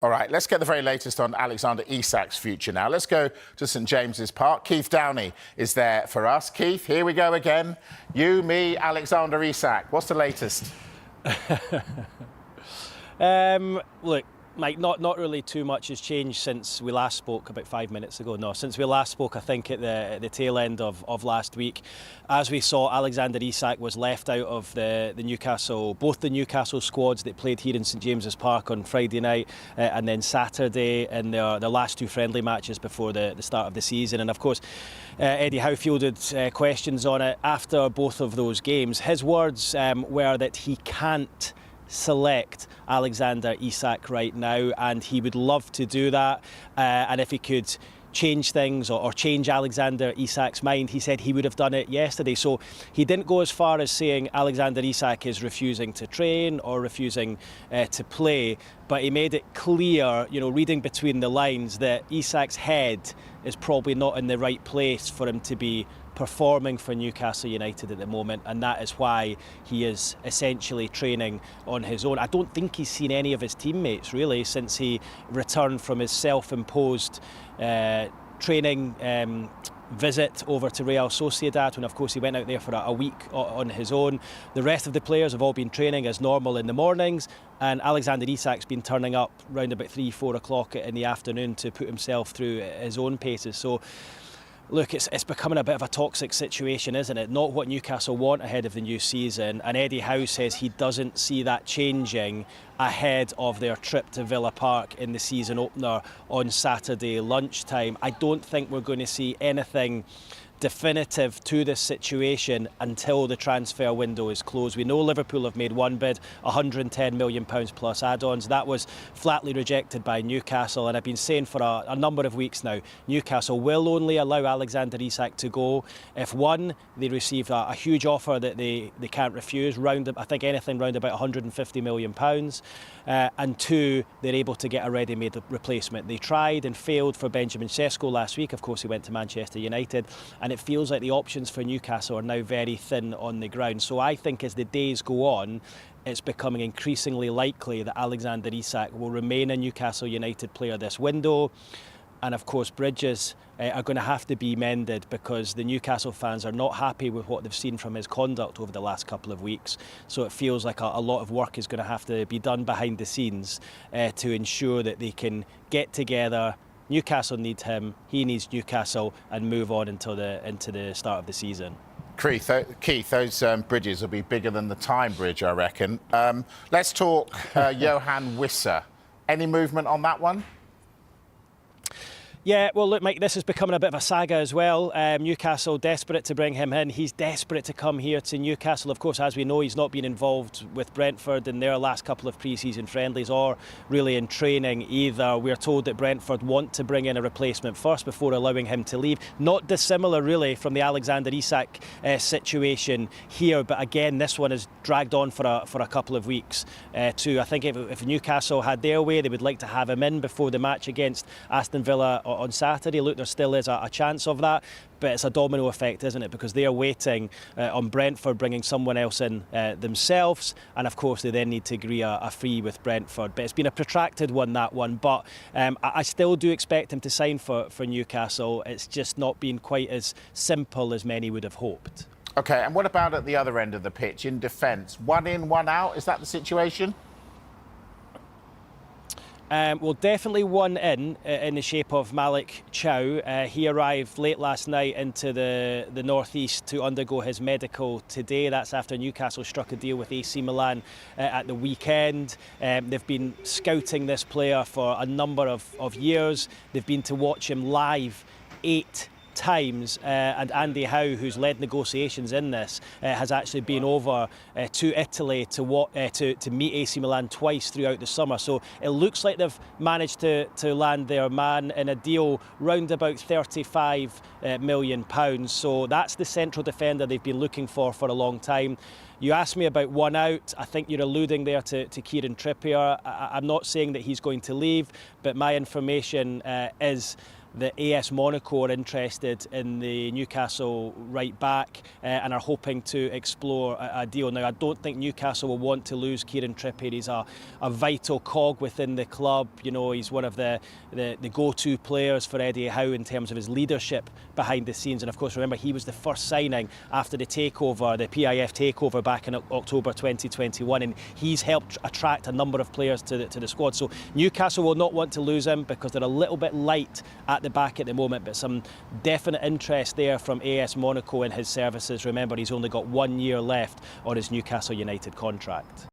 All right, let's get the very latest on Alexander Isak's future now. Let's go to St James's Park. Keith Downey is there for us. Keith, here we go again. You, me, Alexander Isak. What's the latest? Look, Mike, not really too much has changed since we last spoke about 5 minutes ago. No, since we last spoke, I think at the tail end of last week, as we saw, Alexander Isak was left out of the Newcastle, both the Newcastle squads that played here in St James's Park on Friday night and then Saturday in their last two friendly matches before the start of the season. And of course, Eddie Howe fielded questions on it after both of those games. His words were that he can't select Alexander Isak right now, and he would love to do that, and if he could change things or change Alexander Isak's mind, he said he would have done it yesterday. So he didn't go as far as saying Alexander Isak is refusing to train or refusing to play, but he made it clear, you know, reading between the lines, that Isak's head is probably not in the right place for him to be performing for Newcastle United at the moment, and that is why he is essentially training on his own. I don't think he's seen any of his teammates really since he returned from his self-imposed training visit over to Real Sociedad, when of course he went out there for a week on his own. The rest of the players have all been training as normal in the mornings, and Alexander Isak's been turning up round about 3-4 o'clock in the afternoon to put himself through his own paces. So look, it's becoming a bit of a toxic situation, isn't it? Not what Newcastle want ahead of the new season, and Eddie Howe says he doesn't see that changing ahead of their trip to Villa Park in the season opener on Saturday lunchtime. I don't think we're going to see anything definitive to this situation until the transfer window is closed. We know Liverpool have made one bid, £110 million plus add-ons. That was flatly rejected by Newcastle, and I've been saying for a number of weeks now, Newcastle will only allow Alexander Isak to go if, one, they receive a huge offer that they can't refuse, I think anything round about £150 million, and two, they're able to get a ready-made replacement. They tried and failed for Benjamin Sesko last week. Of course, he went to Manchester United, and it feels like the options for Newcastle are now very thin on the ground. So I think as the days go on, it's becoming increasingly likely that Alexander Isak will remain a Newcastle United player this window. And of course, bridges are going to have to be mended, because the Newcastle fans are not happy with what they've seen from his conduct over the last couple of weeks. So it feels like a lot of work is going to have to be done behind the scenes to ensure that they can get together. Newcastle need him, he needs Newcastle, and move on into the start of the season. Keith, those bridges will be bigger than the Tyne bridge, I reckon. Let's talk Johan Wissa. Any movement on that one? Yeah, well, look, Mike, this is becoming a bit of a saga as well. Newcastle desperate to bring him in. He's desperate to come here to Newcastle. Of course, as we know, he's not been involved with Brentford in their last couple of pre-season friendlies or really in training either. We're told that Brentford want to bring in a replacement first before allowing him to leave. Not dissimilar, really, from the Alexander Isak situation here. But again, this one has dragged on for a couple of weeks too. I think if Newcastle had their way, they would like to have him in before the match against Aston Villa on Saturday. Look, there still is a chance of that, but it's a domino effect, isn't it? Because they are waiting on Brentford bringing someone else in themselves, and of course they then need to agree a fee with Brentford. But it's been a protracted one, that one. But I still do expect him to sign for Newcastle. It's just not been quite as simple as many would have hoped. OK, and what about at the other end of the pitch, in defence? One in, one out, is that the situation? Well, definitely one in the shape of Malik Thiaw. He arrived late last night into the northeast to undergo his medical today. That's after Newcastle struck a deal with AC Milan at the weekend. They've been scouting this player for a number of years. They've been to watch him live 8 times, and Andy Howe, who's led negotiations in this, has actually been over to Italy to meet AC Milan twice throughout the summer. So it looks like they've managed to land their man in a deal round about £35 million. So that's the central defender they've been looking for a long time. You asked me about one out. I think you're alluding there to Kieran Trippier. I'm not saying that he's going to leave, but my information is that AS Monaco are interested in the Newcastle right back and are hoping to explore a deal. Now, I don't think Newcastle will want to lose Kieran Trippier. He's a vital cog within the club. You know, he's one of the go-to players for Eddie Howe in terms of his leadership behind the scenes. And of course, remember, he was the first signing after the takeover, the PIF takeover back in October 2021, and he's helped attract a number of players to the squad. So Newcastle will not want to lose him because they're a little bit light at the back at the moment, but some definite interest there from AS Monaco in his services. Remember, he's only got 1 year left on his Newcastle United contract.